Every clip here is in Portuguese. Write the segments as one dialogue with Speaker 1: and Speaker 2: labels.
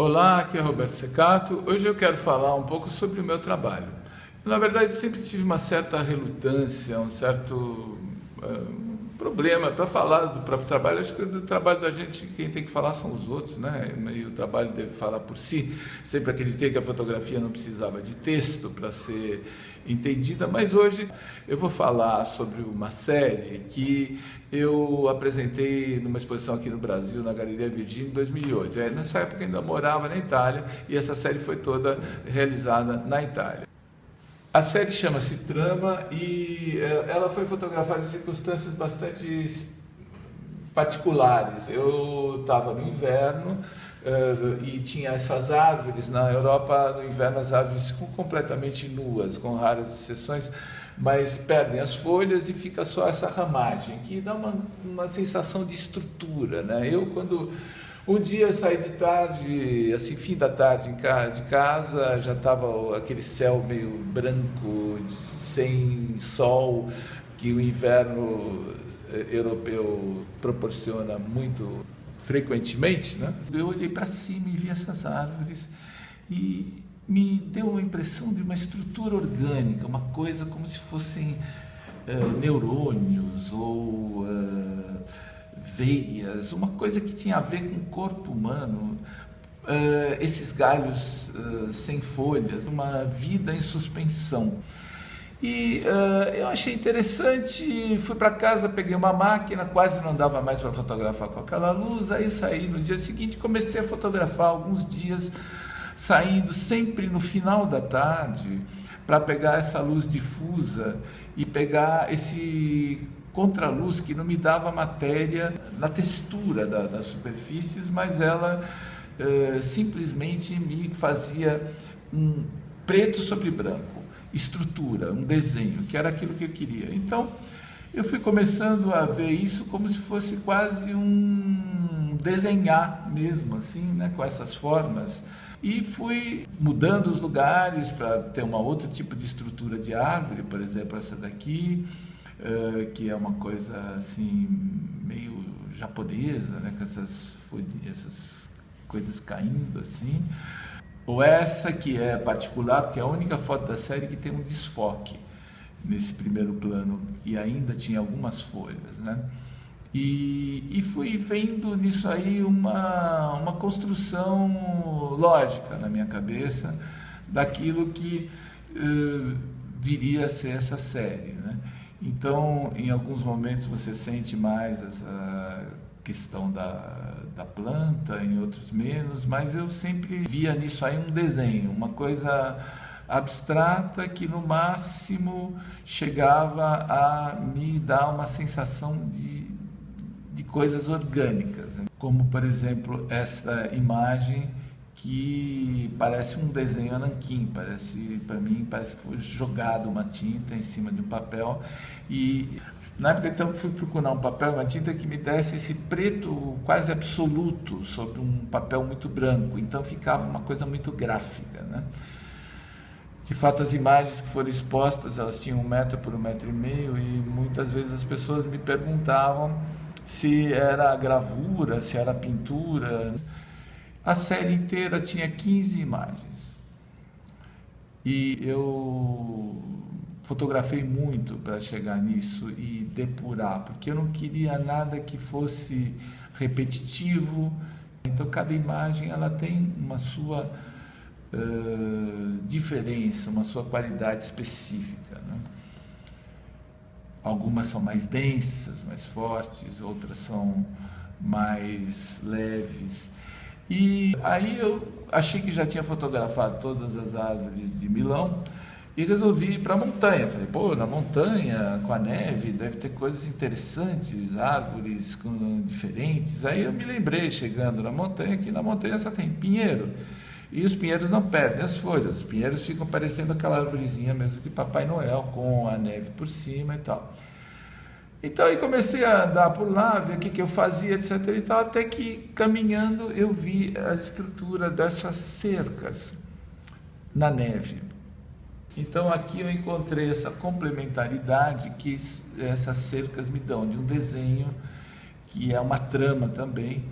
Speaker 1: Olá, aqui é Roberto Secato. Hoje eu quero falar um pouco sobre o meu trabalho. Na verdade, sempre tive uma certa relutância, um certo problema para falar do próprio trabalho. Acho que do trabalho da gente, quem tem que falar são os outros, né? E o trabalho deve falar por si. Sempre acreditei que a fotografia não precisava de texto para ser entendida, mas hoje eu vou falar sobre uma série que eu apresentei numa exposição aqui no Brasil, na Galeria Virgínia, em 2008. Nessa época eu ainda morava na Itália e essa série foi toda realizada na Itália. A série chama-se Trama e ela foi fotografada em circunstâncias bastante particulares. Eu estava no inverno e tinha essas árvores. Na Europa, no inverno, as árvores ficam completamente nuas, com raras exceções, mas perdem as folhas e fica só essa ramagem, que dá uma sensação de estrutura, né? Quando um dia eu saí de tarde, assim, fim da tarde de casa, já estava aquele céu meio branco, sem sol, que o inverno europeu proporciona muito frequentemente, né? Eu olhei para cima e vi essas árvores e me deu uma impressão de uma estrutura orgânica, uma coisa como se fossem neurônios ou veias, uma coisa que tinha a ver com o corpo humano, esses galhos sem folhas, uma vida em suspensão. E eu achei interessante, fui para casa, peguei uma máquina, quase não dava mais para fotografar com aquela luz, aí saí no dia seguinte, comecei a fotografar alguns dias, saindo sempre no final da tarde, para pegar essa luz difusa e pegar esse contraluz que não me dava matéria na textura das superfícies, mas ela simplesmente me fazia um preto sobre branco, estrutura, um desenho, que era aquilo que eu queria. Então, eu fui começando a ver isso como se fosse quase um desenhar mesmo, assim, né, com essas formas. E fui mudando os lugares para ter um outro tipo de estrutura de árvore, por exemplo, essa daqui, que é uma coisa assim, meio japonesa, né, com essas coisas caindo assim. Ou essa que é particular, porque é a única foto da série que tem um desfoque nesse primeiro plano, e ainda tinha algumas folhas, né? E fui vendo nisso aí uma construção lógica na minha cabeça daquilo que viria a ser essa série, né? Então, em alguns momentos você sente mais essa questão da planta, em outros menos, mas eu sempre via nisso aí um desenho, uma coisa abstrata que no máximo chegava a me dar uma sensação de coisas orgânicas, né? Como por exemplo essa imagem que parece um desenho nanquim, para mim parece que foi jogado uma tinta em cima de um papel. E na época então fui procurar um papel, uma tinta que me desse esse preto quase absoluto sobre um papel muito branco, então ficava uma coisa muito gráfica, né? De fato, as imagens que foram expostas, elas tinham 1 metro por 1,5 metro, e muitas vezes as pessoas me perguntavam se era gravura, se era pintura. A série inteira tinha 15 imagens e eu fotografei muito para chegar nisso e depurar, porque eu não queria nada que fosse repetitivo. Então cada imagem ela tem uma sua diferença, uma sua qualidade específica, né? Algumas são mais densas, mais fortes, outras são mais leves. E aí eu achei que já tinha fotografado todas as árvores de Milão e resolvi ir para a montanha. Falei, na montanha, com a neve, deve ter coisas interessantes, árvores diferentes. Aí eu me lembrei, chegando na montanha, que na montanha só tem pinheiro. E os pinheiros não perdem as folhas, os pinheiros ficam parecendo aquela arvorezinha mesmo de Papai Noel, com a neve por cima e tal. Então aí comecei a andar por lá, ver o que eu fazia, etc. e tal, até que caminhando eu vi a estrutura dessas cercas na neve. Então aqui eu encontrei essa complementaridade que essas cercas me dão, de um desenho que é uma trama também,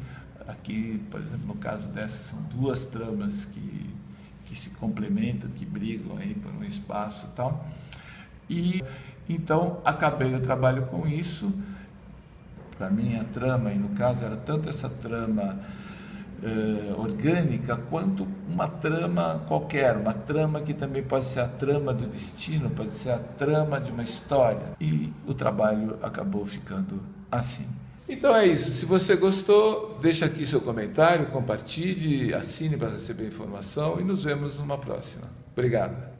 Speaker 1: Aqui, por exemplo, no caso dessa, são duas tramas que se complementam, que brigam aí por um espaço e tal. E então acabei o trabalho com isso. Para mim a trama, e no caso era tanto essa trama orgânica, quanto uma trama qualquer, uma trama que também pode ser a trama do destino, pode ser a trama de uma história. E o trabalho acabou ficando assim. Então é isso. Se você gostou, deixa aqui seu comentário, compartilhe, assine para receber informação e nos vemos numa próxima. Obrigado.